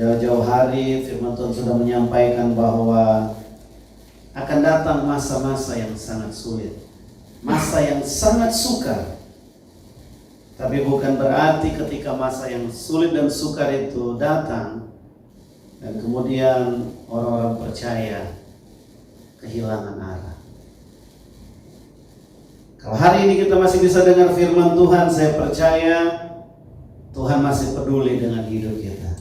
Jauh-jauh hari firman Tuhan sudah menyampaikan bahwa akan datang masa-masa yang sangat sulit, masa yang sangat sukar. Tapi bukan berarti ketika masa yang sulit dan sukar itu datang dan kemudian orang-orang percaya kehilangan arah. Kalau hari ini kita masih bisa dengar firman Tuhan, saya percaya Tuhan masih peduli dengan hidup kita.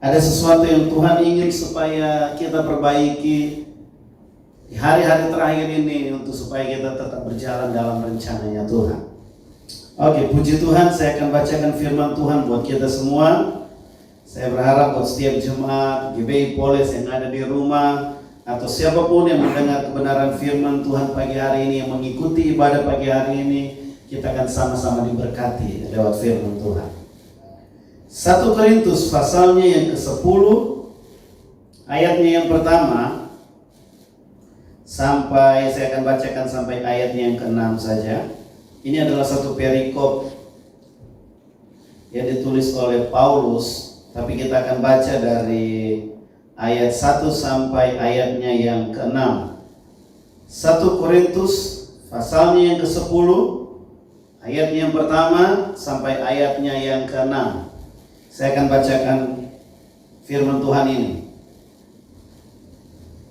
Ada sesuatu yang Tuhan ingin supaya kita perbaiki di hari-hari terakhir ini untuk supaya kita tetap berjalan dalam rencananya Tuhan. Oke, puji Tuhan, saya akan bacakan firman Tuhan buat kita semua. Saya berharap buat setiap jemaat GBI Poles yang ada di rumah atau siapapun yang mendengar kebenaran firman Tuhan pagi hari ini, yang mengikuti ibadah pagi hari ini, kita akan sama-sama diberkati lewat firman Tuhan. 1 Korintus pasalnya yang ke-10, ayatnya yang pertama, sampai saya akan bacakan sampai ayatnya yang ke-6 saja. Ini adalah satu perikop yang ditulis oleh Paulus, tapi kita akan baca dari ayat 1 sampai ayatnya yang ke-6. 1 Korintus pasalnya yang ke-10, ayatnya yang pertama sampai ayatnya yang ke-6. Saya akan bacakan firman Tuhan ini.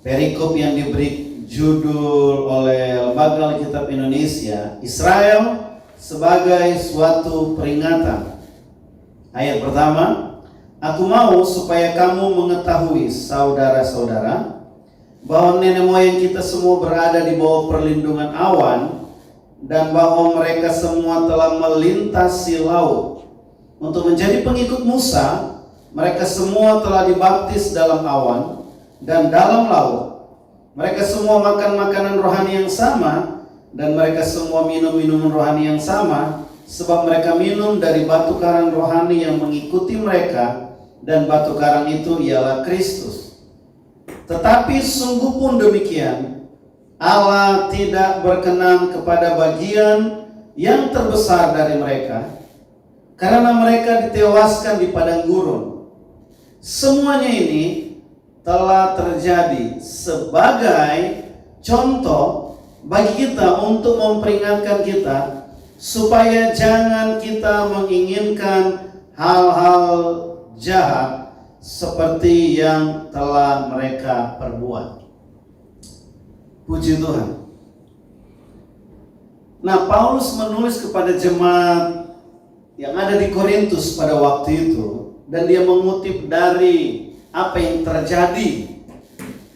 Perikop yang diberi judul oleh Lembaga Alkitab Indonesia, Israel sebagai suatu peringatan. Ayat pertama, aku mau supaya kamu mengetahui, saudara-saudara, bahwa nenek moyang kita semua berada di bawah perlindungan awan, dan bahwa mereka semua telah melintasi laut. Untuk menjadi pengikut Musa, mereka semua telah dibaptis dalam awan dan dalam laut. Mereka semua makan makanan rohani yang sama, dan mereka semua minum minuman rohani yang sama, sebab mereka minum dari batu karang rohani yang mengikuti mereka, dan batu karang itu ialah Kristus. Tetapi sungguh pun demikian, Allah tidak berkenan kepada bagian yang terbesar dari mereka, karena mereka ditewaskan di padang gurun. Semuanya ini telah terjadi sebagai contoh bagi kita untuk memperingatkan kita supaya jangan kita menginginkan hal-hal jahat seperti yang telah mereka perbuat. Puji Tuhan. Nah, Paulus menulis kepada jemaat yang ada di Korintus pada waktu itu, dan dia mengutip dari apa yang terjadi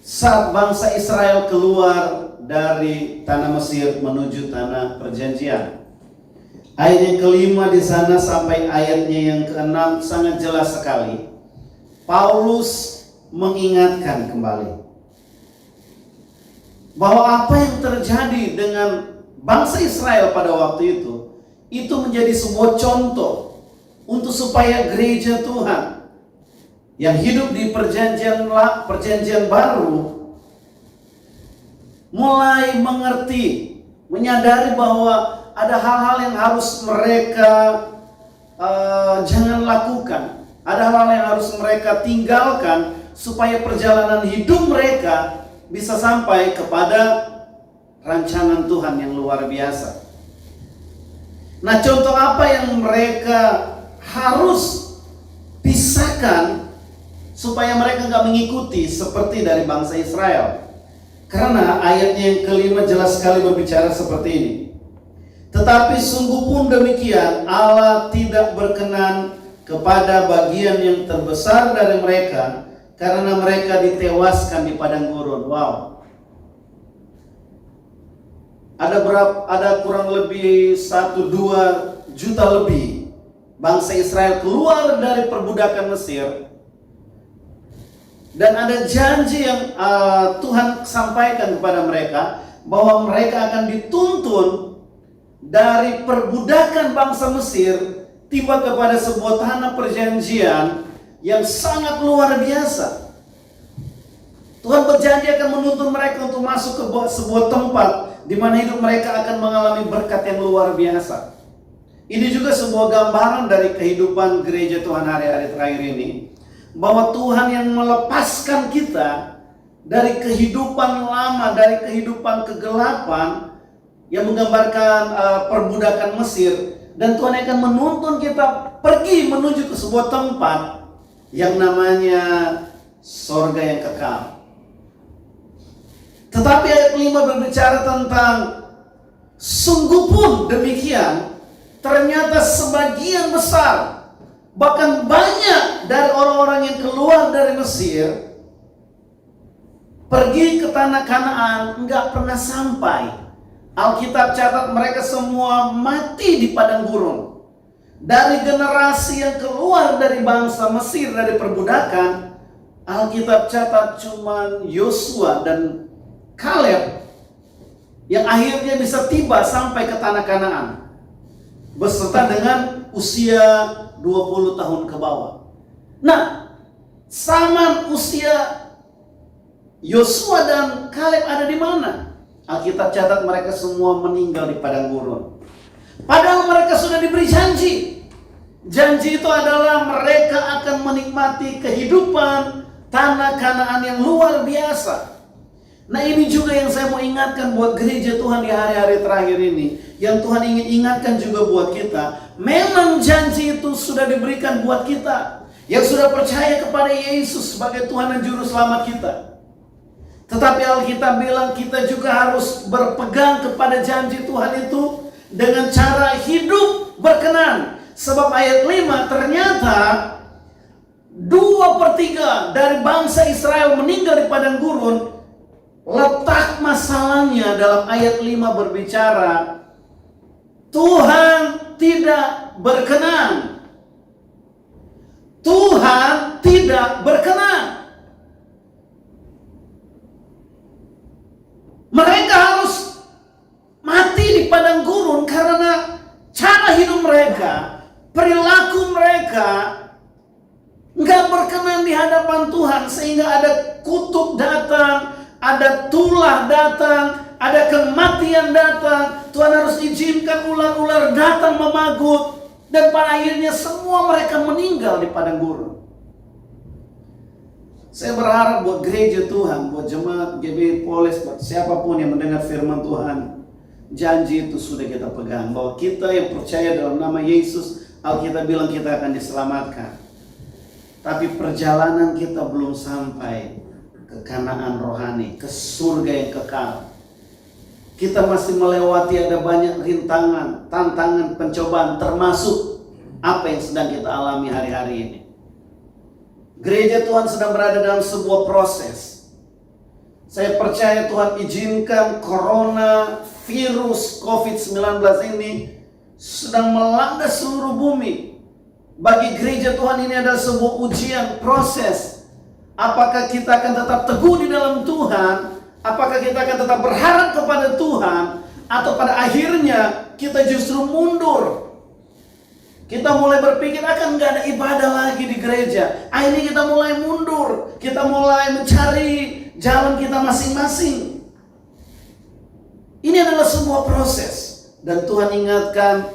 saat bangsa Israel keluar dari tanah Mesir menuju tanah perjanjian. Ayat yang kelima di sana sampai ayatnya yang ke-6 sangat jelas sekali. Paulus mengingatkan kembali bahwa apa yang terjadi dengan bangsa Israel pada waktu itu menjadi sebuah contoh untuk supaya gereja Tuhan yang hidup di perjanjian baru mulai mengerti, menyadari bahwa ada hal-hal yang harus mereka jangan lakukan, ada hal-hal yang harus mereka tinggalkan supaya perjalanan hidup mereka bisa sampai kepada rancangan Tuhan yang luar biasa. Nah, contoh apa yang mereka harus pisahkan supaya mereka nggak mengikuti seperti dari bangsa Israel? Karena ayatnya yang kelima jelas sekali berbicara seperti ini. Tetapi sungguh pun demikian, Allah tidak berkenan kepada bagian yang terbesar dari mereka, karena mereka ditewaskan di padang gurun. Wow. Ada kurang lebih 1-2 juta lebih bangsa Israel keluar dari perbudakan Mesir, dan ada janji yang Tuhan sampaikan kepada mereka bahwa mereka akan dituntun dari perbudakan bangsa Mesir tiba kepada sebuah tanah perjanjian yang sangat luar biasa. Tuhan berjanji akan menuntun mereka untuk masuk ke sebuah tempat di mana hidup mereka akan mengalami berkat yang luar biasa. Ini juga sebuah gambaran dari kehidupan gereja Tuhan hari-hari terakhir ini, bahwa Tuhan yang melepaskan kita dari kehidupan lama, dari kehidupan kegelapan yang menggambarkan perbudakan Mesir, dan Tuhan akan menuntun kita pergi menuju ke sebuah tempat yang namanya sorga yang kekal. Tetapi ayat 5 berbicara tentang sungguh pun demikian, ternyata sebagian besar, bahkan banyak dari orang-orang yang keluar dari Mesir pergi ke tanah Kanaan enggak pernah sampai. Alkitab catat mereka semua mati di padang gurun. Dari generasi yang keluar dari bangsa Mesir dari perbudakan, Alkitab catat cuma Yosua dan Kaleb yang akhirnya bisa tiba sampai ke tanah Kanaan beserta dengan usia 20 tahun ke bawah. Nah, sama usia Yosua dan Kaleb ada di mana? Alkitab catat mereka semua meninggal di padang gurun. Padahal mereka sudah diberi janji. Janji itu adalah mereka akan menikmati kehidupan tanah Kanaan yang luar biasa. Nah, ini juga yang saya mau ingatkan buat gereja Tuhan di hari-hari terakhir ini. Yang Tuhan ingin ingatkan juga buat kita. Memang janji itu sudah diberikan buat kita yang sudah percaya kepada Yesus sebagai Tuhan dan Juru Selamat kita. Tetapi Alkitab bilang kita juga harus berpegang kepada janji Tuhan itu dengan cara hidup berkenan. Sebab ayat 5 ternyata 2/3 dari bangsa Israel meninggal di padang gurun. Letak masalahnya dalam ayat 5 berbicara Tuhan tidak berkenan. Tuhan tidak berkenan. Mereka harus mati di padang gurun karena cara hidup mereka, perilaku mereka nggak berkenan di hadapan Tuhan, sehingga ada kutuk datang, ada tulah datang, ada kematian datang. Tuhan harus izinkan ular-ular datang memagut, dan pada akhirnya semua mereka meninggal di padang gurun. Saya berharap buat gereja Tuhan, buat jemaat GBI Poles, buat siapapun yang mendengar firman Tuhan, janji itu sudah kita pegang, bahwa kita yang percaya dalam nama Yesus, Alkitab bilang kita akan diselamatkan. Tapi perjalanan kita belum sampai ke Kanaan rohani, ke surga yang kekal. Kita masih melewati ada banyak rintangan, tantangan, pencobaan, termasuk apa yang sedang kita alami hari-hari ini. Gereja Tuhan sedang berada dalam sebuah proses. Saya percaya Tuhan izinkan corona virus COVID-19 ini sedang melanda seluruh bumi. Bagi gereja Tuhan ini adalah sebuah ujian, proses. Apakah kita akan tetap teguh di dalam Tuhan? Apakah kita akan tetap berharap kepada Tuhan? Atau pada akhirnya kita justru mundur? Kita mulai berpikir akan nggak ada ibadah lagi di gereja. Akhirnya kita mulai mundur. Kita mulai mencari jalan kita masing-masing. Ini adalah sebuah proses. Dan Tuhan ingatkan,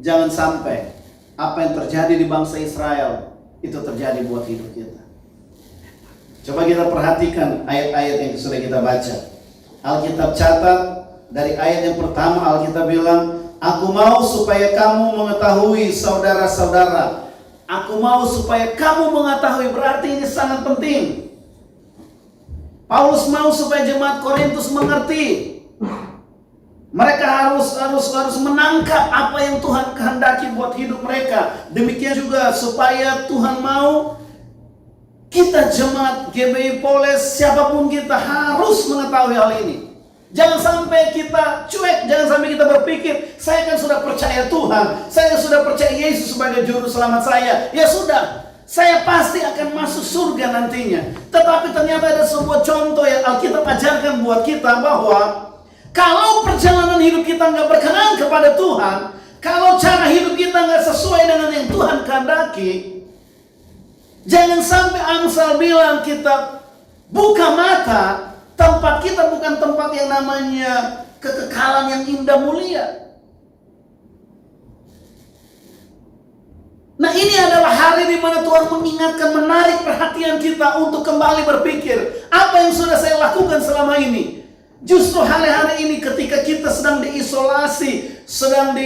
jangan sampai apa yang terjadi di bangsa Israel itu terjadi buat hidup kita. Coba kita perhatikan ayat-ayat yang sudah kita baca. Alkitab catat dari ayat yang pertama, Alkitab bilang, aku mau supaya kamu mengetahui saudara-saudara. Aku mau supaya kamu mengetahui, berarti ini sangat penting. Paulus mau supaya jemaat Korintus mengerti. Mereka harus menangkap apa yang Tuhan kehendaki buat hidup mereka. Demikian juga supaya Tuhan mau kita jemaat GBI Poles, siapapun kita harus mengetahui hal ini. Jangan sampai kita cuek, jangan sampai kita berpikir, saya kan sudah percaya Tuhan, saya sudah percaya Yesus sebagai juru selamat saya. Ya sudah, saya pasti akan masuk surga nantinya. Tetapi ternyata ada sebuah contoh yang Alkitab ajarkan buat kita, bahwa kalau perjalanan hidup kita nggak berkenan kepada Tuhan, kalau cara hidup kita nggak sesuai dengan yang Tuhan kehendaki, jangan sampai Amsal bilang kita buka mata. Tempat kita bukan tempat yang namanya kekekalan yang indah mulia. Nah, ini adalah hari di mana Tuhan mengingatkan, menarik perhatian kita untuk kembali berpikir, apa yang sudah saya lakukan selama ini? Justru hari-hari ini ketika kita sedang diisolasi, sedang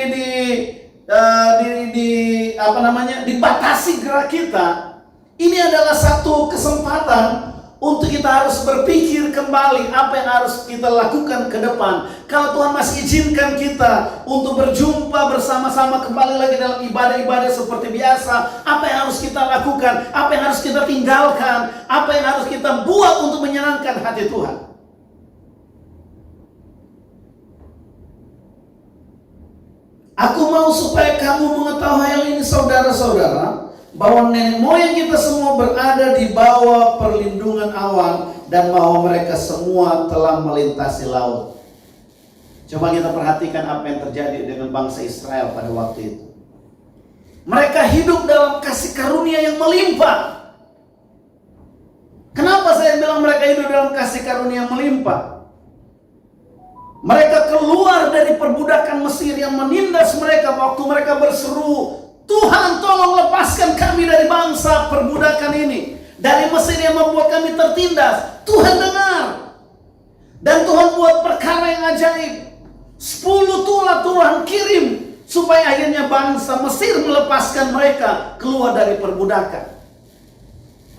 dibatasi gerak kita, ini adalah satu kesempatan untuk kita harus berpikir kembali apa yang harus kita lakukan ke depan. Kalau Tuhan masih izinkan kita untuk berjumpa bersama-sama kembali lagi dalam ibadah-ibadah seperti biasa, apa yang harus kita lakukan? Apa yang harus kita tinggalkan? Apa yang harus kita buat untuk menyenangkan hati Tuhan? Aku mau supaya kamu mengetahui hal ini, saudara-saudara, bahwa nenek moyang kita semua berada di bawah perlindungan awan dan bahwa mereka semua telah melintasi laut. Coba kita perhatikan apa yang terjadi dengan bangsa Israel pada waktu itu. Mereka hidup dalam kasih karunia yang melimpah. Kenapa saya bilang mereka hidup dalam kasih karunia yang melimpah? Mereka keluar dari perbudakan Mesir yang menindas mereka waktu mereka berseru, Tuhan, tolong lepaskan kami dari bangsa perbudakan ini, dari Mesir yang membuat kami tertindas. Tuhan dengar. Dan Tuhan buat perkara yang ajaib. 10 tulah Tuhan kirim supaya akhirnya bangsa Mesir melepaskan mereka keluar dari perbudakan.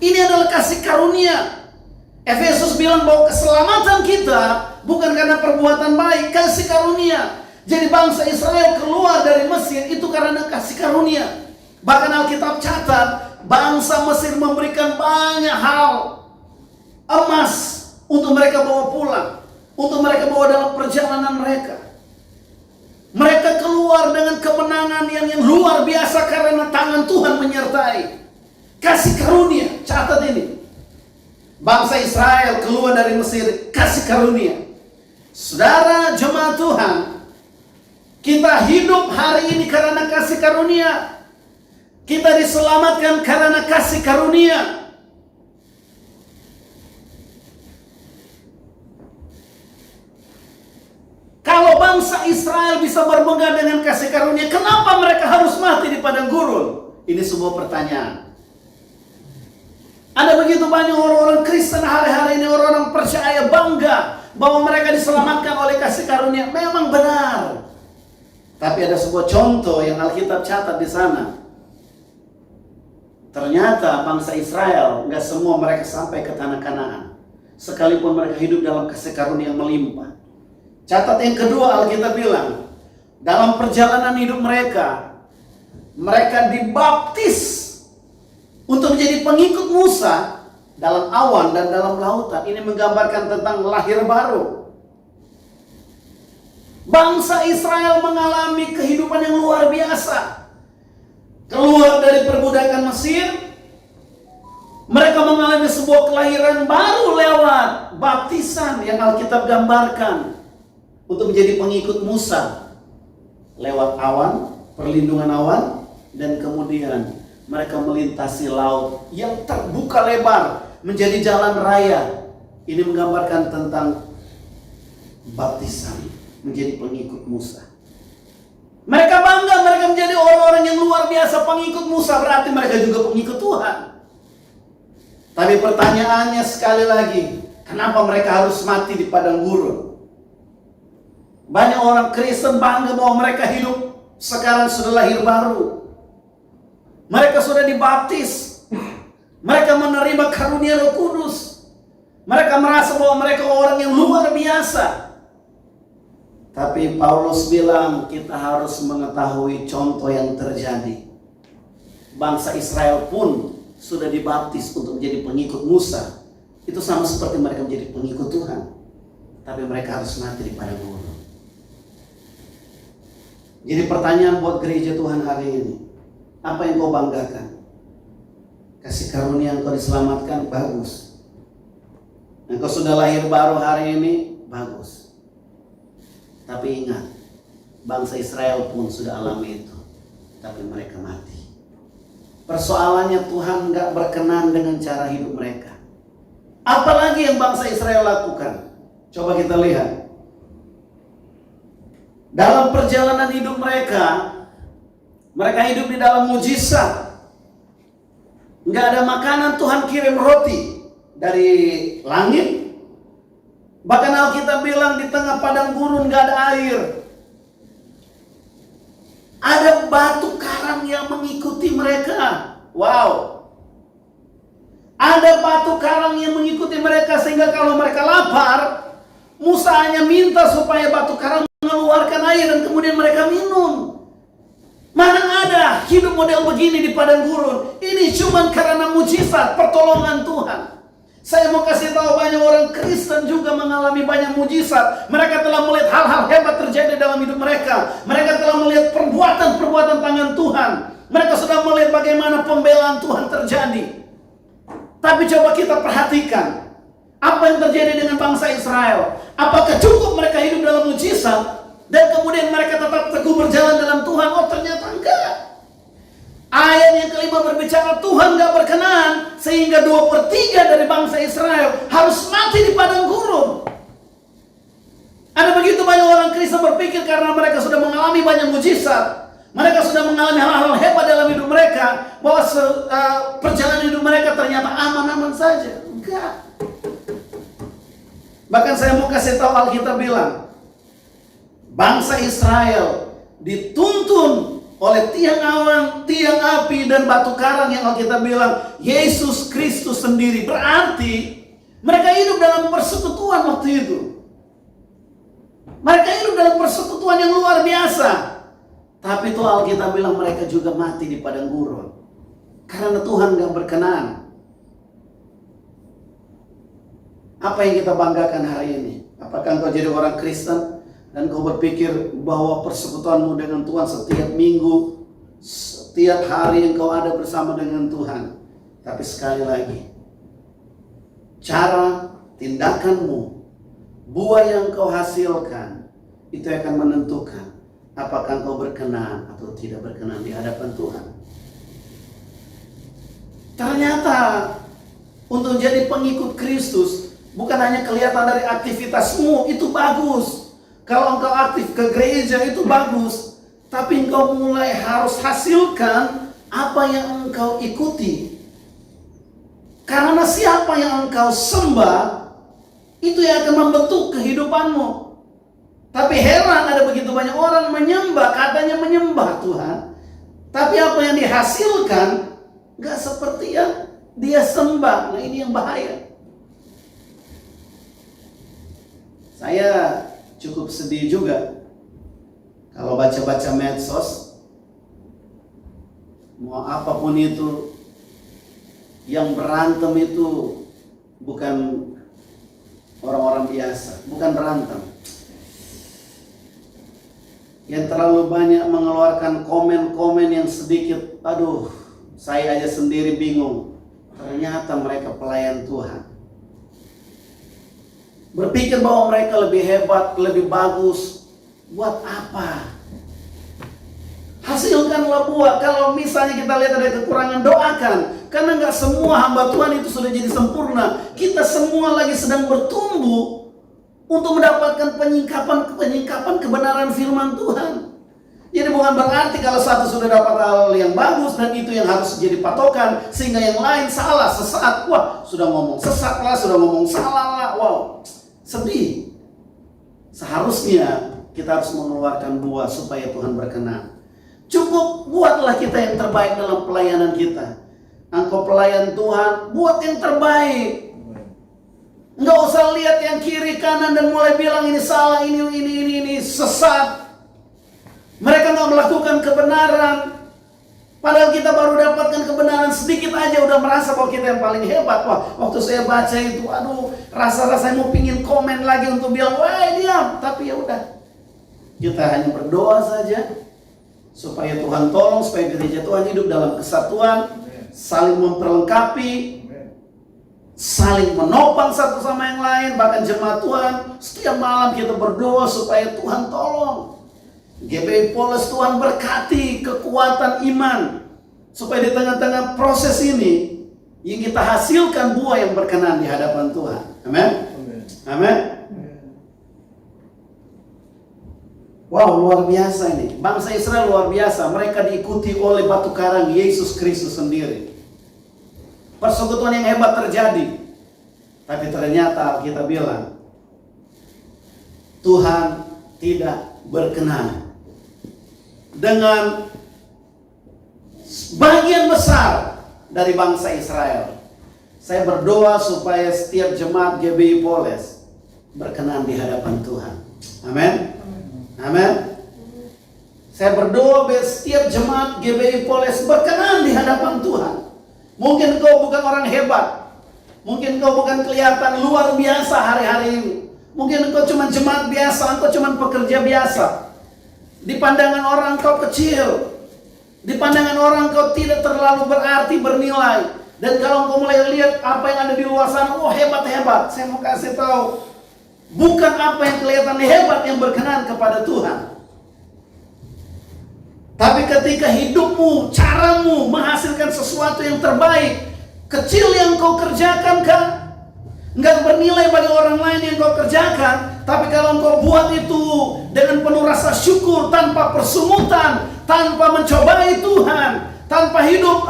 Ini adalah kasih karunia. Efesus bilang bahwa keselamatan kita bukan karena perbuatan baik, kasih karunia. Jadi bangsa Israel keluar dari Mesir itu karena kasih karunia. Bahkan Alkitab catat, bangsa Mesir memberikan banyak hal, emas untuk mereka bawa pulang, untuk mereka bawa dalam perjalanan mereka. Mereka keluar dengan kemenangan yang luar biasa karena tangan Tuhan menyertai. Kasih karunia, catat ini. Bangsa Israel keluar dari Mesir, kasih karunia. Saudara jemaat Tuhan, kita hidup hari ini karena kasih karunia. Kita diselamatkan karena kasih karunia. Kalau bangsa Israel bisa bermegah dengan kasih karunia, kenapa mereka harus mati di padang gurun? Ini sebuah pertanyaan. Ada begitu banyak orang-orang Kristen hari-hari ini, orang-orang percaya bangga bahwa mereka diselamatkan oleh kasih karunia. Memang benar. Tapi ada sebuah contoh yang Alkitab catat di sana. Ternyata bangsa Israel, nggak semua mereka sampai ke tanah Kanaan. Sekalipun mereka hidup dalam kasih karunia yang melimpah. Catat yang kedua, Alkitab bilang, dalam perjalanan hidup mereka, mereka dibaptis untuk menjadi pengikut Musa dalam awan dan dalam lautan. Ini menggambarkan tentang lahir baru. Bangsa Israel mengalami kehidupan yang luar biasa. Keluar dari perbudakan Mesir, mereka mengalami sebuah kelahiran baru lewat baptisan yang Alkitab gambarkan untuk menjadi pengikut Musa lewat awan, perlindungan awan, dan kemudian mereka melintasi laut yang terbuka lebar menjadi jalan raya. Ini menggambarkan tentang baptisan, menjadi pengikut Musa. Mereka bangga, mereka menjadi orang-orang yang luar biasa, pengikut Musa, berarti mereka juga pengikut Tuhan. Tapi pertanyaannya sekali lagi, kenapa mereka harus mati di padang gurun? Banyak orang Kristen bangga bahwa mereka hidup sekarang sudah lahir baru. Mereka sudah dibaptis. Mereka menerima karunia Roh Kudus. Mereka merasa bahwa mereka orang yang luar biasa. Tapi Paulus bilang kita harus mengetahui contoh yang terjadi. Bangsa Israel pun sudah dibaptis untuk menjadi pengikut Musa. Itu sama seperti mereka menjadi pengikut Tuhan. Tapi mereka harus mati di padang gurun. Jadi pertanyaan buat gereja Tuhan hari ini, apa yang kau banggakan? Kasih karunia engkau diselamatkan, bagus. Engkau sudah lahir baru hari ini, bagus. Tapi ingat, bangsa Israel pun sudah alami itu, tapi mereka mati. Persoalannya Tuhan gak berkenan dengan cara hidup mereka. Apalagi yang bangsa Israel lakukan? Coba kita lihat. Dalam perjalanan hidup mereka, Mereka hidup di dalam mujizat. Nggak ada makanan, Tuhan kirim roti dari langit. Bahkan Alkitab bilang di tengah padang gurun nggak ada air. Ada batu karang yang mengikuti mereka. Wow. Ada batu karang yang mengikuti mereka sehingga kalau mereka lapar, Musa hanya minta supaya batu karang mengeluarkan air dan kemudian mereka minum. Mana ada hidup model begini di padang gurun? Ini cuma karena mujizat, pertolongan Tuhan. Saya mau kasih tahu, banyak orang Kristen juga mengalami banyak mujizat. Mereka telah melihat hal-hal hebat terjadi dalam hidup mereka. Mereka telah melihat perbuatan-perbuatan tangan Tuhan. Mereka sudah melihat bagaimana pembelaan Tuhan terjadi. Tapi coba kita perhatikan, apa yang terjadi dengan bangsa Israel? Apakah cukup mereka hidup dalam mujizat dan kemudian mereka tetap teguh berjalan dalam Tuhan? Oh, ternyata enggak. Ayat yang kelima berbicara Tuhan gak berkenan sehingga 2/3 dari bangsa Israel harus mati di padang gurun. Ada begitu banyak orang Kristen berpikir karena mereka sudah mengalami banyak mujizat, mereka sudah mengalami hal-hal hebat dalam hidup mereka, bahwa perjalanan hidup mereka ternyata aman-aman saja. Enggak. Bahkan saya mau kasih tahu, Alkitab bilang bangsa Israel dituntun oleh tiang awan, tiang api, dan batu karang yang Alkitab bilang Yesus Kristus sendiri. Berarti mereka hidup dalam persekutuan waktu itu. Mereka hidup dalam persekutuan yang luar biasa. Tapi itu Alkitab bilang mereka juga mati di padang gurun karena Tuhan gak berkenan. Apa yang kita banggakan hari ini? Apakah engkau jadi orang Kristen dan kau berpikir bahwa persekutuanmu dengan Tuhan setiap minggu, setiap hari engkau ada bersama dengan Tuhan? Tapi sekali lagi, cara, tindakanmu, buah yang kau hasilkan, itu akan menentukan apakah engkau berkenan atau tidak berkenan di hadapan Tuhan. Ternyata untuk jadi pengikut Kristus bukan hanya kelihatan dari aktivitasmu, itu bagus. Kalau engkau aktif ke gereja itu bagus, tapi engkau mulai harus hasilkan apa yang engkau ikuti. Karena siapa yang engkau sembah, itu yang akan membentuk kehidupanmu. Tapi heran, ada begitu banyak orang menyembah, katanya menyembah Tuhan, tapi apa yang dihasilkan gak seperti yang dia sembah. Nah, ini yang bahaya. Saya cukup sedih juga kalau baca-baca medsos, mau apapun itu, yang berantem itu bukan orang-orang biasa, bukan berantem. Yang terlalu banyak mengeluarkan komen-komen yang sedikit, aduh, saya aja sendiri bingung. Ternyata mereka pelayan Tuhan. Berpikir bahwa mereka lebih hebat, lebih bagus. Buat apa? Hasilkanlah buah. Kalau misalnya kita lihat ada kekurangan, doakan. Karena nggak semua hamba Tuhan itu sudah jadi sempurna. Kita semua lagi sedang bertumbuh untuk mendapatkan penyingkapan kebenaran firman Tuhan. Jadi bukan berarti kalau satu sudah dapat hal yang bagus dan itu yang harus jadi patokan, sehingga yang lain salah, sesat. Wah, sudah ngomong sesat lah, sudah ngomong salah lah. Wow, sedih. Seharusnya kita harus mengeluarkan buah supaya Tuhan berkenan. Cukup buatlah kita yang terbaik dalam pelayanan kita. Engkau pelayan Tuhan, buat yang terbaik. Enggak usah lihat yang kiri kanan dan mulai bilang ini salah, ini sesat. Mereka nggak melakukan kebenaran. Padahal kita baru dapatkan kebenaran sedikit aja udah merasa bahwa kita yang paling hebat. Wah, waktu saya baca itu, aduh, rasa-rasanya mau pingin komen lagi untuk bilang, wah diam. Tapi ya udah, kita hanya berdoa saja supaya Tuhan tolong, supaya gereja Tuhan hidup dalam kesatuan, saling memperlengkapi, saling menopang satu sama yang lain. Bahkan jemaat Tuhan, setiap malam kita berdoa supaya Tuhan tolong. GBI Poles, Tuhan berkati kekuatan iman, supaya di tengah-tengah proses ini yang kita hasilkan buah yang berkenan di hadapan Tuhan. Amin. Amin. Wow, luar biasa ini. Bangsa Israel luar biasa. Mereka diikuti oleh batu karang Yesus Kristus sendiri. Persekutuan yang hebat terjadi. Tapi ternyata kita bilang, Tuhan tidak berkenan dengan bagian besar dari bangsa Israel. Saya berdoa supaya setiap jemaat GBI Poles berkenan di hadapan Tuhan. Amin. Amin. Saya berdoa biar setiap jemaat GBI Poles berkenan di hadapan Tuhan. Mungkin kau bukan orang hebat. Mungkin kau bukan kelihatan luar biasa hari-hari ini. Mungkin kau cuma jemaat biasa, kau cuma pekerja biasa. Di pandangan orang kau kecil. Di pandangan orang kau tidak terlalu berarti, bernilai. Dan kalau kau mulai lihat apa yang ada di luar sana, oh hebat-hebat. Saya mau kasih tahu, bukan apa yang kelihatan hebat yang berkenan kepada Tuhan. Tapi ketika hidupmu, caramu menghasilkan sesuatu yang terbaik, kecil yang kau kerjakan kan, nggak bernilai bagi orang lain yang kau kerjakan. Tapi kalau kau buat itu dengan penuh rasa syukur, tanpa persungutan, tanpa mencobai Tuhan, tanpa hidup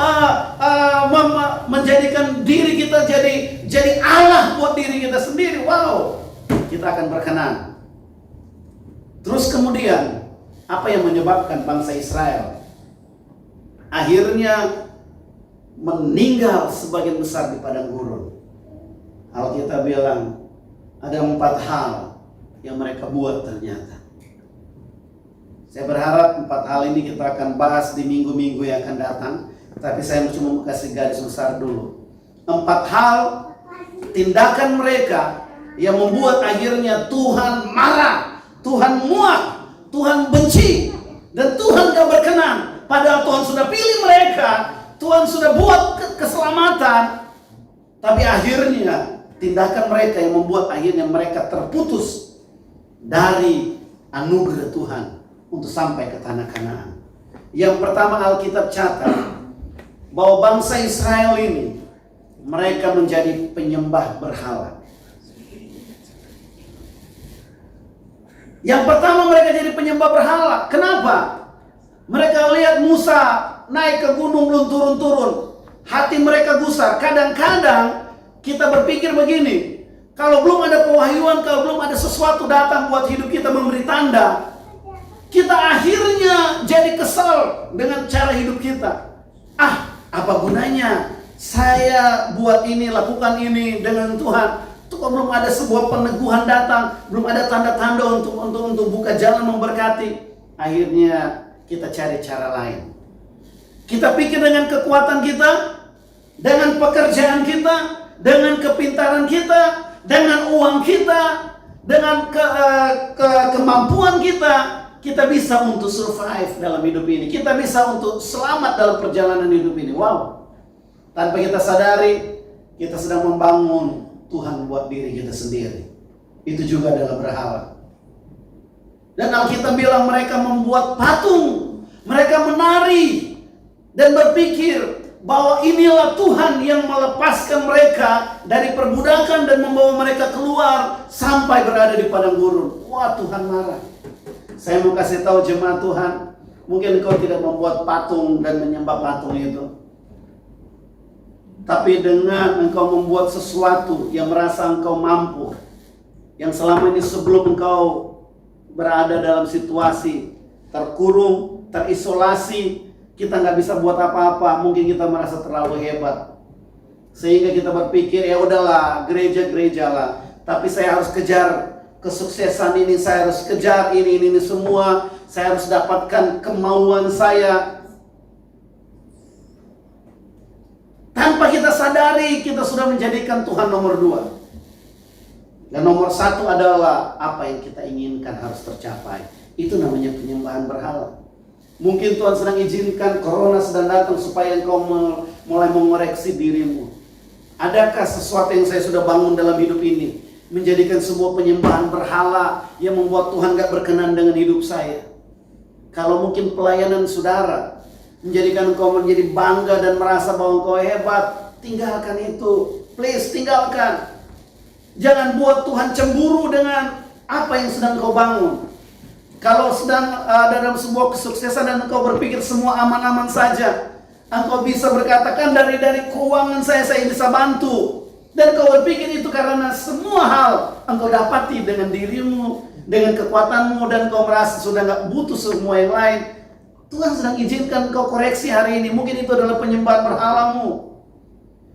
menjadikan diri kita jadi Allah buat diri kita sendiri, wow, kita akan berkenan. Terus kemudian, apa yang menyebabkan bangsa Israel akhirnya meninggal sebagian besar di padang gurun? Alkitab bilang ada 4 hal yang mereka buat ternyata. Saya berharap 4 hal ini kita akan bahas di minggu-minggu yang akan datang. Tapi saya cuma mau kasih garis besar dulu. 4 hal tindakan mereka yang membuat akhirnya Tuhan marah, Tuhan muak, Tuhan benci, dan Tuhan gak berkenan. Padahal Tuhan sudah pilih mereka, Tuhan sudah buat keselamatan. Tapi akhirnya tindakan mereka yang membuat akhirnya mereka terputus dari anugerah Tuhan untuk sampai ke tanah Kanaan. Yang pertama, Alkitab catat bahwa bangsa Israel ini mereka menjadi penyembah berhala. Yang pertama, mereka jadi penyembah berhala. Kenapa? Mereka lihat Musa naik ke gunung belum turun-turun, hati mereka gusar. Kadang-kadang kita berpikir begini, kalau belum ada pewahyuan, kalau belum ada sesuatu datang buat hidup kita memberi tanda, kita akhirnya jadi kesal dengan cara hidup kita. Apa gunanya saya buat ini, lakukan ini dengan Tuhan? Itu kok belum ada sebuah peneguhan datang, belum ada tanda-tanda untuk buka jalan memberkati. Akhirnya kita cari cara lain. Kita pikir dengan kekuatan kita, dengan pekerjaan kita, dengan kepintaran kita, dengan uang kita, dengan kemampuan kita bisa untuk survive dalam hidup ini. Kita bisa untuk selamat dalam perjalanan hidup ini. Wow. Tanpa kita sadari, kita sedang membangun Tuhan buat diri kita sendiri. Itu juga adalah berhala. Dan Alkitab bilang mereka membuat patung, mereka menari dan berpikir bahwa inilah Tuhan yang melepaskan mereka dari perbudakan dan membawa mereka keluar sampai berada di padang gurun. Wah, Tuhan marah. Saya mau kasih tahu jemaat Tuhan, mungkin engkau tidak membuat patung dan menyembah patung itu. Tapi dengan engkau membuat sesuatu yang merasa engkau mampu, yang selama ini sebelum engkau berada dalam situasi terkurung, terisolasi, kita nggak bisa buat apa-apa, mungkin kita merasa terlalu hebat, sehingga kita berpikir ya udahlah, gereja lah. Tapi saya harus kejar kesuksesan ini, saya harus kejar ini semua, saya harus dapatkan kemauan saya. Tanpa kita sadari, kita sudah menjadikan Tuhan nomor 2. Dan nomor 1 adalah apa yang kita inginkan harus tercapai. Itu namanya penyembahan berhala. Mungkin Tuhan sedang izinkan corona sedang datang supaya engkau mulai mengoreksi dirimu. Adakah sesuatu yang saya sudah bangun dalam hidup ini menjadikan sebuah penyembahan berhala yang membuat Tuhan gak berkenan dengan hidup saya? Kalau mungkin pelayanan saudara menjadikan engkau menjadi bangga dan merasa bahwa engkau hebat, tinggalkan itu. Please, tinggalkan. Jangan buat Tuhan cemburu dengan apa yang sedang kau bangun. Kalau sedang dalam sebuah kesuksesan dan engkau berpikir semua aman-aman saja, engkau bisa berkatakan dari keuangan saya bisa bantu. Dan kau berpikir itu karena semua hal engkau dapati dengan dirimu, dengan kekuatanmu, dan kau merasa sudah gak butuh semua yang lain. Tuhan sedang izinkan kau koreksi hari ini. Mungkin itu adalah penyembahan berhalamu,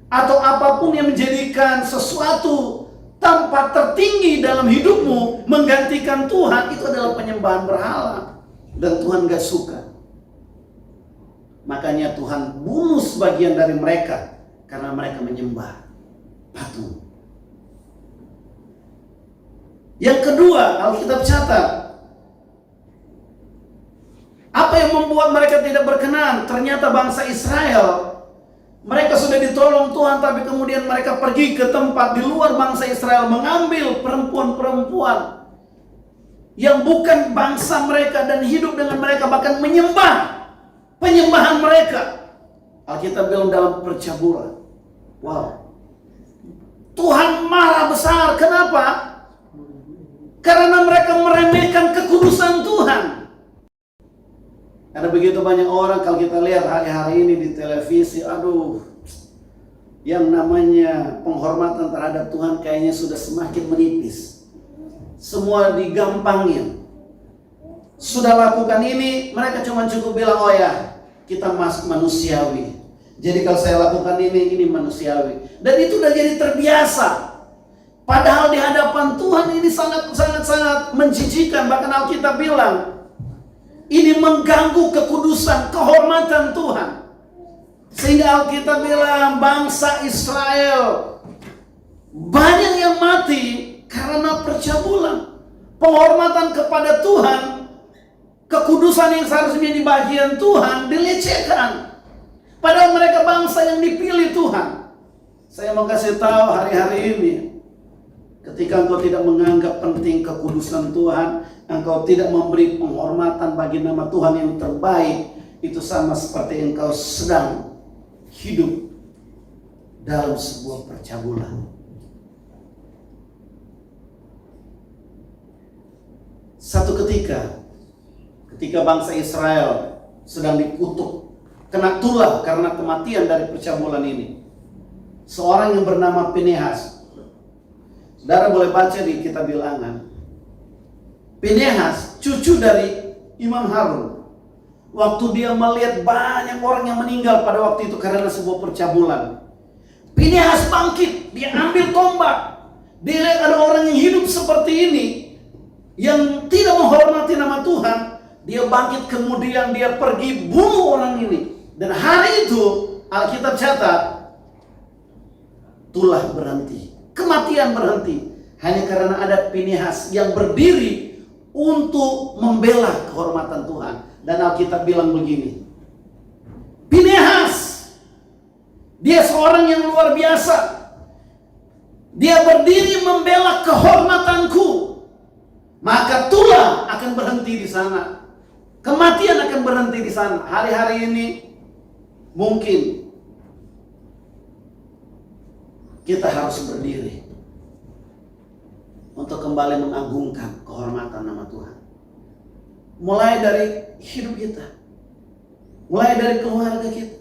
atau apapun yang menjadikan sesuatu tempat tertinggi dalam hidupmu menggantikan Tuhan, itu adalah penyembahan berhala. Dan Tuhan gak suka. Makanya Tuhan bunuh sebagian dari mereka karena mereka menyembah patung. Yang kedua, Alkitab catat, apa yang membuat mereka tidak berkenan? Ternyata bangsa Israel, mereka sudah ditolong Tuhan, tapi kemudian mereka pergi ke tempat di luar bangsa Israel, mengambil perempuan-perempuan yang bukan bangsa mereka dan hidup dengan mereka, bahkan menyembah penyembahan mereka. Alkitab bilang dalam percabulan. Wow. Tuhan marah besar. Kenapa? Karena mereka meremehkan kekudusan Tuhan. Ada begitu banyak orang, kalau kita lihat hari-hari ini di televisi, aduh, yang namanya penghormatan terhadap Tuhan kayaknya sudah semakin menipis. Semua digampangin. Sudah lakukan ini, mereka cuma cukup bilang, oh ya, kita manusiawi. Jadi kalau saya lakukan ini manusiawi. Dan itu udah jadi terbiasa. Padahal di hadapan Tuhan ini sangat menjijikan. Bahkan Alkitab bilang, ini mengganggu kekudusan, kehormatan Tuhan. Sehingga Alkitab bilang bangsa Israel banyak yang mati karena percabulan. Penghormatan kepada Tuhan, kekudusan yang seharusnya di bagian Tuhan dilecehkan. Padahal mereka bangsa yang dipilih Tuhan. Saya mau kasih tahu hari-hari ini, ketika engkau tidak menganggap penting kekudusan Tuhan, engkau tidak memberi penghormatan bagi nama Tuhan yang terbaik, itu sama seperti engkau sedang hidup dalam sebuah percabulan. Satu ketika bangsa Israel sedang dikutuk, kena tulah karena kematian dari percabulan ini, seorang yang bernama Pinehas. Saudara boleh baca di kitab Bilangan. Pinehas, cucu dari Imam Harun, waktu dia melihat banyak orang yang meninggal pada waktu itu karena sebuah percabulan, Pinehas bangkit, dia ambil tombak. Dia lihat ada orang yang hidup seperti ini, yang tidak menghormati nama Tuhan. Dia bangkit, kemudian dia pergi bunuh orang ini. Dan hari itu Alkitab catat, tulah berhenti, kematian berhenti, hanya karena ada Pinehas yang berdiri untuk membela kehormatan Tuhan. Dan Alkitab bilang begini, Pinehas, dia seorang yang luar biasa. Dia berdiri membela kehormatanku, maka tulah akan berhenti di sana. Kematian akan berhenti di sana. Hari-hari ini mungkin kita harus berdiri untuk kembali mengagungkan kehormatan nama Tuhan. Mulai dari hidup kita, mulai dari keluarga kita.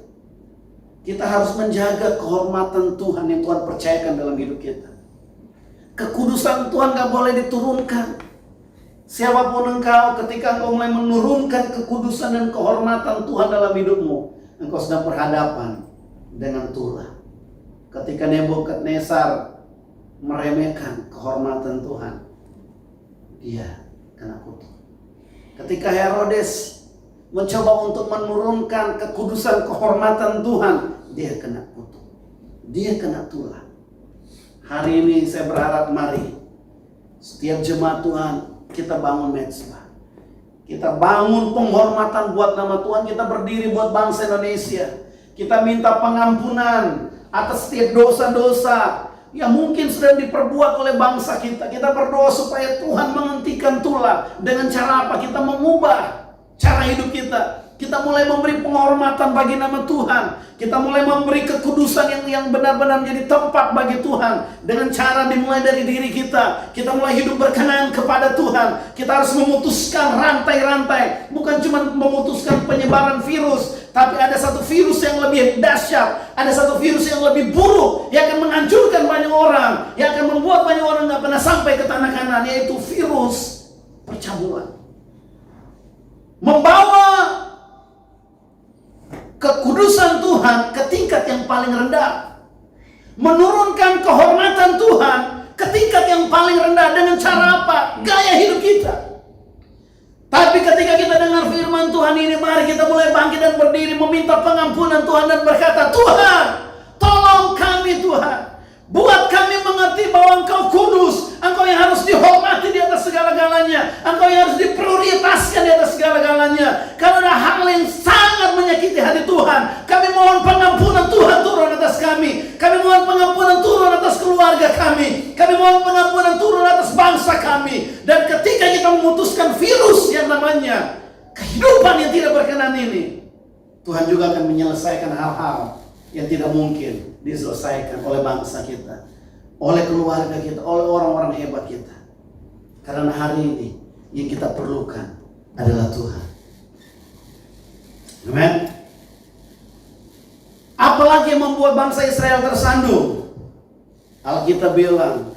Kita harus menjaga kehormatan Tuhan yang Tuhan percayakan dalam hidup kita. Kekudusan Tuhan gak boleh diturunkan. Siapapun engkau, ketika engkau mulai menurunkan kekudusan dan kehormatan Tuhan dalam hidupmu, engkau sedang berhadapan dengan tulah. Ketika Nebukadnezar meremehkan kehormatan Tuhan, dia kena kutuk. Ketika Herodes mencoba untuk menurunkan kekudusan kehormatan Tuhan, dia kena kutuk. Dia kena tulah. Hari ini saya berharap, mari setiap jemaat Tuhan kita bangun mezbah. Kita bangun penghormatan buat nama Tuhan. Kita berdiri buat bangsa Indonesia. Kita minta pengampunan atas setiap dosa-dosa yang mungkin sedang diperbuat oleh bangsa kita. Kita berdoa supaya Tuhan menghentikan tulah. Dengan cara apa? Kita mengubah cara hidup kita. Kita mulai memberi penghormatan bagi nama Tuhan. Kita mulai memberi kekudusan yang benar-benar menjadi tempat bagi Tuhan. Dengan cara dimulai dari diri kita. Kita mulai hidup berkenan kepada Tuhan. Kita harus memutuskan rantai-rantai. Bukan cuma memutuskan penyebaran virus, tapi ada satu virus yang lebih dahsyat. Ada satu virus yang lebih buruk, yang akan menghancurkan banyak orang, yang akan membuat banyak orang gak pernah sampai ke tanah Kanaan, yaitu virus percabulan. Membawa kekudusan Tuhan ke tingkat yang paling rendah. Menurunkan kehormatan Tuhan ke tingkat yang paling rendah. Dengan cara apa? Gaya hidup kita. Tapi ketika kita dengar firman Tuhan ini, mari kita mulai bangkit dan berdiri meminta pengampunan Tuhan dan berkata, Tuhan, tolong kami Tuhan. Buat kami mengerti bahwa Engkau kudus. Engkau yang harus dihormati di atas segala-galanya. Engkau yang harus diprioritaskan di atas segala-galanya. Kalau ada hal yang sangat menyakiti hati Tuhan, kami mohon pengampunan Tuhan turun atas kami. Kami mohon pengampunan turun atas keluarga kami. Kami mohon pengampunan turun atas bangsa kami. Dan ketika kita memutuskan virus yang namanya kehidupan yang tidak berkenan ini, Tuhan juga akan menyelesaikan hal-hal yang tidak mungkin diselesaikan oleh bangsa kita, oleh keluarga kita, oleh orang-orang hebat kita. Karena hari ini yang kita perlukan adalah Tuhan. Amen. Apalagi yang membuat bangsa Israel tersandung? Alkitab bilang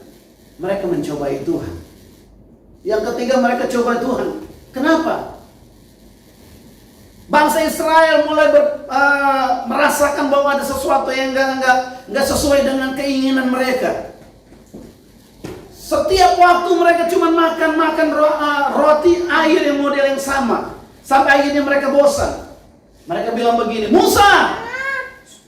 mereka mencobai Tuhan. Yang ketiga, mereka coba Tuhan. Kenapa? Bangsa Israel mulai merasakan bahwa ada sesuatu yang enggak sesuai dengan keinginan mereka. Setiap waktu mereka cuma makan roti air yang model yang sama, sampai akhirnya mereka bosan. Mereka bilang begini, Musa,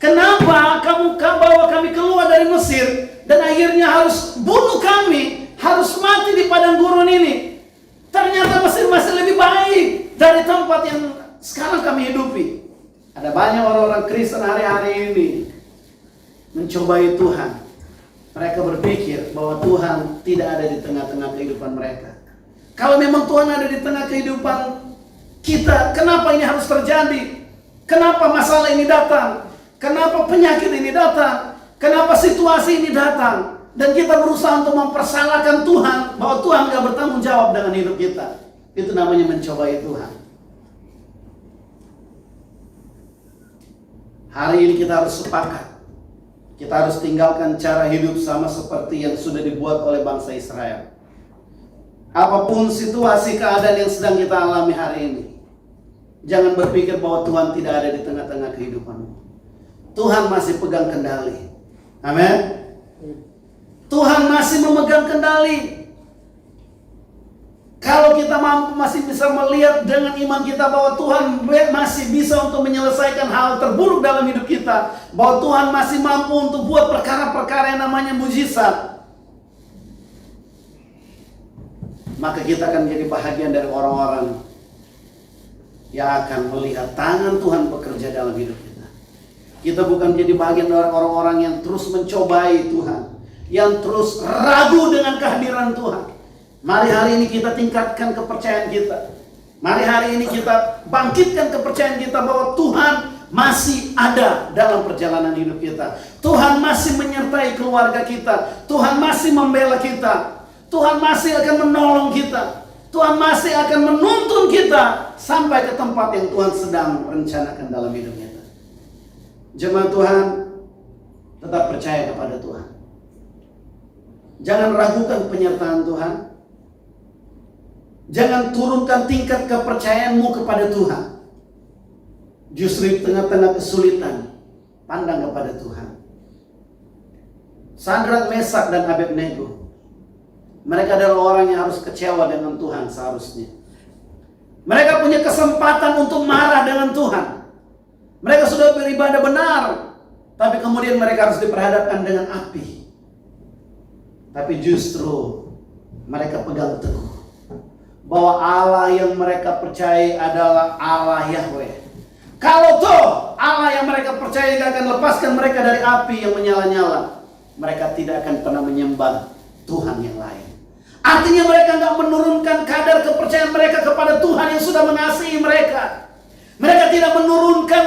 kenapa kamu bawa kami keluar dari Mesir dan akhirnya harus bunuh kami, harus mati di padang gurun ini? Ternyata Mesir masih lebih baik dari tempat yang sekarang kami hidupi. Ada banyak orang-orang Kristen hari-hari ini mencobai Tuhan. Mereka berpikir bahwa Tuhan tidak ada di tengah-tengah kehidupan mereka. Kalau memang Tuhan ada di tengah kehidupan kita, kenapa ini harus terjadi? Kenapa masalah ini datang? Kenapa penyakit ini datang? Kenapa situasi ini datang? Dan kita berusaha untuk mempersalahkan Tuhan, bahwa Tuhan gak bertanggung jawab dengan hidup kita. Itu namanya mencobai Tuhan. Hari ini kita harus sepakat. Kita harus tinggalkan cara hidup sama seperti yang sudah dibuat oleh bangsa Israel. Apapun situasi keadaan yang sedang kita alami hari ini, jangan berpikir bahwa Tuhan tidak ada di tengah-tengah kehidupanmu. Tuhan masih pegang kendali. Amin. Tuhan masih memegang kendali. Kalau kita mampu masih bisa melihat dengan iman kita bahwa Tuhan masih bisa untuk menyelesaikan hal terburuk dalam hidup kita, bahwa Tuhan masih mampu untuk buat perkara-perkara yang namanya mujizat, maka kita akan menjadi bahagian dari orang-orang yang akan melihat tangan Tuhan bekerja dalam hidup kita. Kita bukan menjadi bahagian dari orang-orang yang terus mencobai Tuhan, yang terus ragu dengan kehadiran Tuhan. Mari hari ini kita tingkatkan kepercayaan kita. Mari hari ini kita bangkitkan kepercayaan kita bahwa Tuhan masih ada dalam perjalanan hidup kita. Tuhan masih menyertai keluarga kita. Tuhan masih membela kita. Tuhan masih akan menolong kita. Tuhan masih akan menuntun kita sampai ke tempat yang Tuhan sedang rencanakan dalam hidup kita. Jemaat Tuhan, tetap percaya kepada Tuhan. Jangan ragukan penyertaan Tuhan. Jangan turunkan tingkat kepercayaanmu kepada Tuhan. Justru di tengah-tengah kesulitan, pandang kepada Tuhan. Sadrak, Mesak, dan Abednego, mereka adalah orang yang harus kecewa dengan Tuhan seharusnya. Mereka punya kesempatan untuk marah dengan Tuhan. Mereka sudah beribadah benar, tapi kemudian mereka harus diperhadapkan dengan api. Tapi justru mereka pegang teguh bahwa Allah yang mereka percaya adalah Allah Yahweh. Kalau toh Allah yang mereka percaya tidak akan lepaskan mereka dari api yang menyala-nyala, mereka tidak akan pernah menyembah Tuhan yang lain. Artinya mereka nggak menurunkan kadar kepercayaan mereka kepada Tuhan yang sudah mengasihi mereka. Mereka tidak menurunkan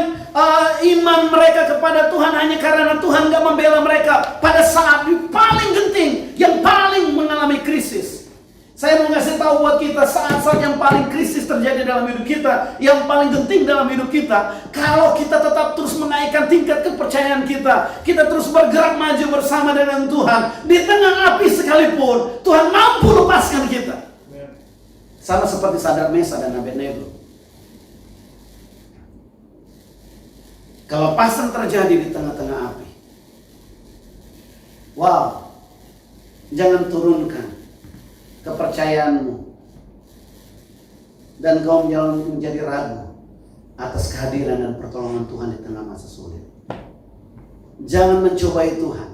iman mereka kepada Tuhan hanya karena Tuhan gak membela mereka pada saat yang paling genting, yang paling mengalami krisis. Saya mau ngasih tahu buat kita, saat-saat yang paling krisis terjadi dalam hidup kita, yang paling genting dalam hidup kita, kalau kita tetap terus menaikkan tingkat kepercayaan kita, kita terus bergerak maju bersama dengan Tuhan, di tengah api sekalipun, Tuhan mampu lepaskan kita. Sama seperti Sadrak Mesa dan Abednego. Kelepasan terjadi di tengah-tengah api. Wow, jangan turunkan kepercayaanmu dan kau menjadi ragu atas kehadiran dan pertolongan Tuhan di tengah masa sulit. Jangan mencobai Tuhan,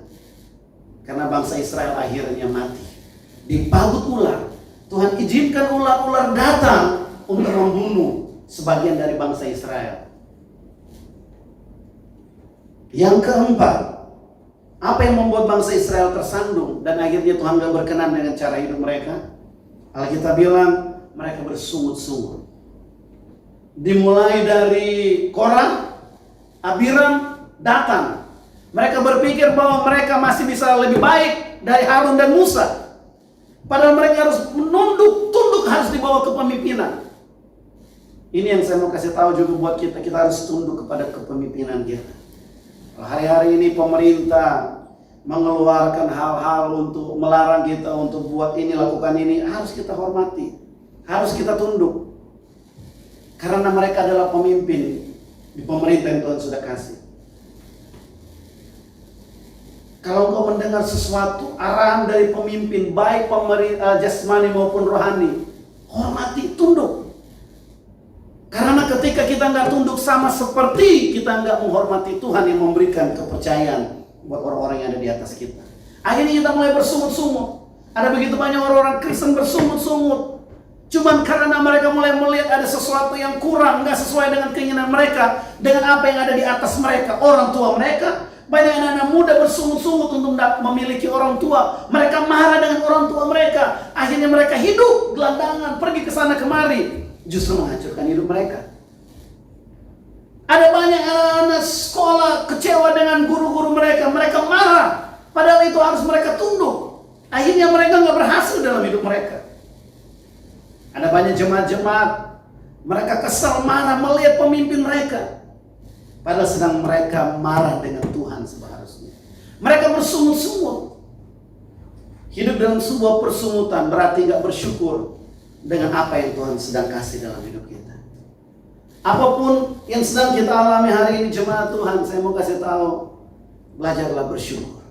karena bangsa Israel akhirnya mati dipagut ular. Tuhan izinkan ular-ular datang untuk membunuh sebagian dari bangsa Israel. Yang keempat, apa yang membuat bangsa Israel tersandung dan akhirnya Tuhan gak berkenan dengan cara hidup mereka? Alkitab bilang mereka bersungut-sungut. Dimulai dari Korah, Abiram, Datan. Mereka berpikir bahwa mereka masih bisa lebih baik dari Harun dan Musa. Padahal mereka harus tunduk harus dibawa ke pemimpinan. Ini yang saya mau kasih tahu juga buat kita. Kita harus tunduk kepada kepemimpinan kita. Hari-hari ini pemerintah mengeluarkan hal-hal untuk melarang kita untuk buat ini, lakukan ini. Harus kita hormati, harus kita tunduk, karena mereka adalah pemimpin di pemerintah yang Tuhan sudah kasih. Kalau engkau mendengar sesuatu arahan dari pemimpin, baik pemerintah jasmani maupun rohani, hormati, tunduk. Karena ketika kita nggak tunduk, sama seperti kita nggak menghormati Tuhan yang memberikan kepercayaan buat orang-orang yang ada di atas kita. Akhirnya kita mulai bersungut-sungut. Ada begitu banyak orang-orang Kristen bersungut-sungut. Cuman karena mereka mulai melihat ada sesuatu yang kurang, nggak sesuai dengan keinginan mereka, dengan apa yang ada di atas mereka, orang tua mereka. Banyak anak-anak muda bersungut-sungut untuk memiliki orang tua. Mereka marah dengan orang tua mereka. Akhirnya mereka hidup gelandangan, pergi ke sana kemari, justru menghancurkan hidup mereka. Ada banyak anak-anak sekolah kecewa dengan guru-guru mereka. Mereka marah, padahal itu harus mereka tunduk. Akhirnya mereka nggak berhasil dalam hidup mereka. Ada banyak jemaat-jemaat, mereka kesal, marah melihat pemimpin mereka, padahal sedang mereka marah dengan Tuhan seharusnya. Mereka bersungut-sungut. Hidup dalam sebuah persungutan berarti nggak bersyukur dengan apa yang Tuhan sedang kasih dalam hidup kita. Apapun yang sedang kita alami hari ini jemaat Tuhan, saya mau kasih tahu, belajarlah bersyukur.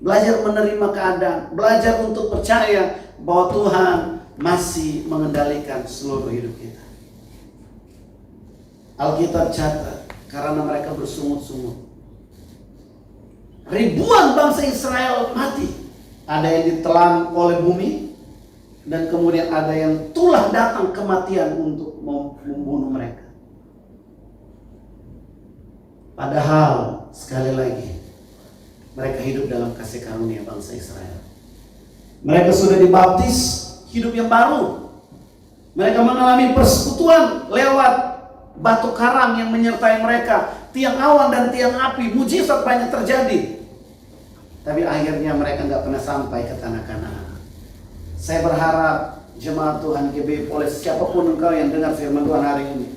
Belajar menerima keadaan, belajar untuk percaya bahwa Tuhan masih mengendalikan seluruh hidup kita. Alkitab catat, karena mereka bersungut-sungut, ribuan bangsa Israel mati. Ada yang ditelan oleh bumi, dan kemudian ada yang tulah datang kematian untuk membunuh mereka. Padahal sekali lagi mereka hidup dalam kasih karunia bangsa Israel. Mereka sudah dibaptis hidup yang baru. Mereka mengalami persekutuan lewat batu karang yang menyertai mereka, tiang awan dan tiang api, mujizat banyak terjadi. Tapi akhirnya mereka nggak pernah sampai ke tanah Kanaan. Saya berharap jemaat Tuhan GBI Polis, siapapun engkau yang dengar firman Tuhan hari ini,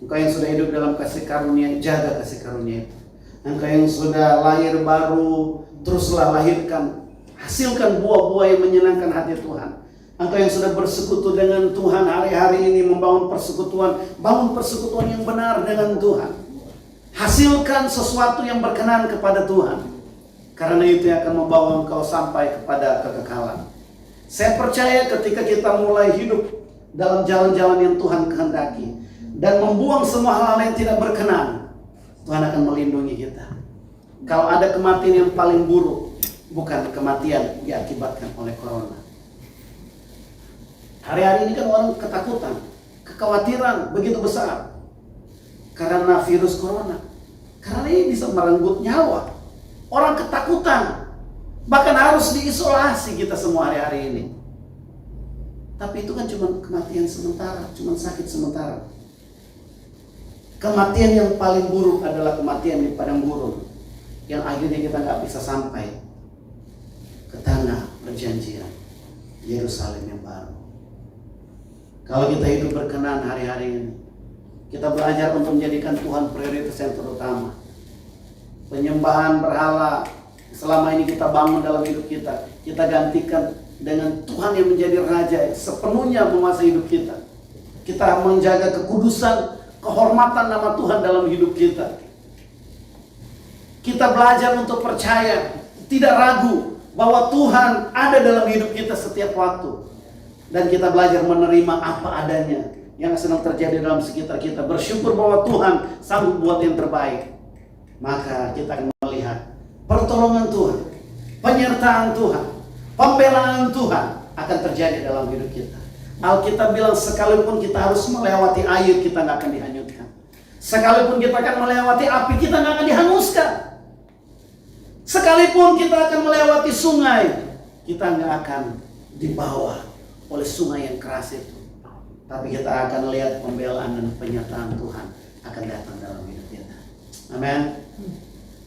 engkau yang sudah hidup dalam kasih karunia, jaga kasih karunia itu. Engkau yang sudah lahir baru, teruslah lahirkan, hasilkan buah-buah yang menyenangkan hati Tuhan. Engkau yang sudah bersekutu dengan Tuhan hari-hari ini, membangun persekutuan, bangun persekutuan yang benar dengan Tuhan. Hasilkan sesuatu yang berkenan kepada Tuhan, karena itu yang akan membawa engkau sampai kepada kekekalan. Saya percaya ketika kita mulai hidup dalam jalan-jalan yang Tuhan kehendaki dan membuang semua hal-hal yang tidak berkenan, Tuhan akan melindungi kita. Kalau ada kematian yang paling buruk, bukan kematian diakibatkan oleh corona. Hari-hari ini kan orang ketakutan, kekhawatiran begitu besar karena virus corona. Karena ini bisa merenggut nyawa. Orang ketakutan, bahkan harus diisolasi kita semua hari-hari ini. Tapi itu kan cuma kematian sementara, cuma sakit sementara. Kematian yang paling buruk adalah kematian di padang gurun, yang akhirnya kita nggak bisa sampai ke tanah perjanjian Yerusalem yang baru. Kalau kita hidup berkenan hari-hari ini, kita belajar untuk menjadikan Tuhan prioritas yang terutama. Penyembahan berhala selama ini kita bangun dalam hidup kita gantikan dengan Tuhan yang menjadi Raja sepenuhnya menguasai hidup kita. Kita menjaga kekudusan, kehormatan nama Tuhan dalam hidup kita. Kita belajar untuk percaya, tidak ragu bahwa Tuhan ada dalam hidup kita setiap waktu. Dan kita belajar menerima apa adanya yang sedang terjadi dalam sekitar kita. Bersyukur bahwa Tuhan sanggup buat yang terbaik. Maka kita akan melihat pertolongan Tuhan, penyertaan Tuhan, pembelaan Tuhan akan terjadi dalam hidup kita. Alkitab bilang sekalipun kita harus melewati air, kita nggak akan dihanyutkan. Sekalipun kita akan melewati api, kita nggak akan dihanguskan. Sekalipun kita akan melewati sungai, kita nggak akan dibawa oleh sungai yang keras itu. Tapi kita akan lihat pembelaan dan penyertaan Tuhan akan datang dalam hidup kita. Amin.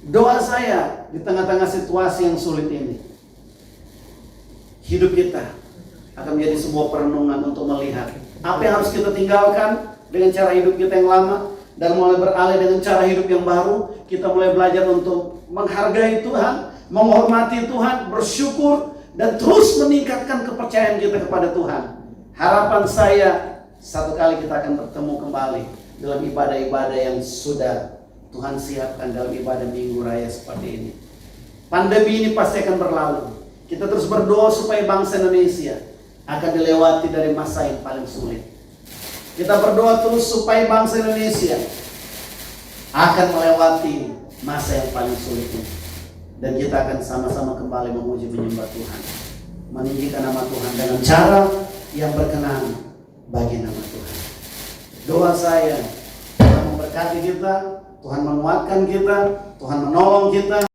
Doa saya di tengah-tengah situasi yang sulit ini, hidup kita akan menjadi sebuah perenungan untuk melihat apa yang harus kita tinggalkan dengan cara hidup kita yang lama, dan mulai beralih dengan cara hidup yang baru. Kita mulai belajar untuk menghargai Tuhan, menghormati Tuhan, bersyukur, dan terus meningkatkan kepercayaan kita kepada Tuhan. Harapan saya, satu kali kita akan bertemu kembali dalam ibadah-ibadah yang sudah Tuhan siapkan dalam ibadah Minggu Raya seperti ini. Pandemi ini pasti akan berlalu. Kita terus berdoa supaya bangsa Indonesia akan dilewati dari masa yang paling sulit. Kita berdoa terus supaya bangsa Indonesia akan melewati masa yang paling sulit ini. Dan kita akan sama-sama kembali memuji menyembah Tuhan, meninggikan nama Tuhan dengan cara yang berkenan bagi nama Tuhan. Doa saya, Tuhan memberkati kita, Tuhan menguatkan kita, Tuhan menolong kita.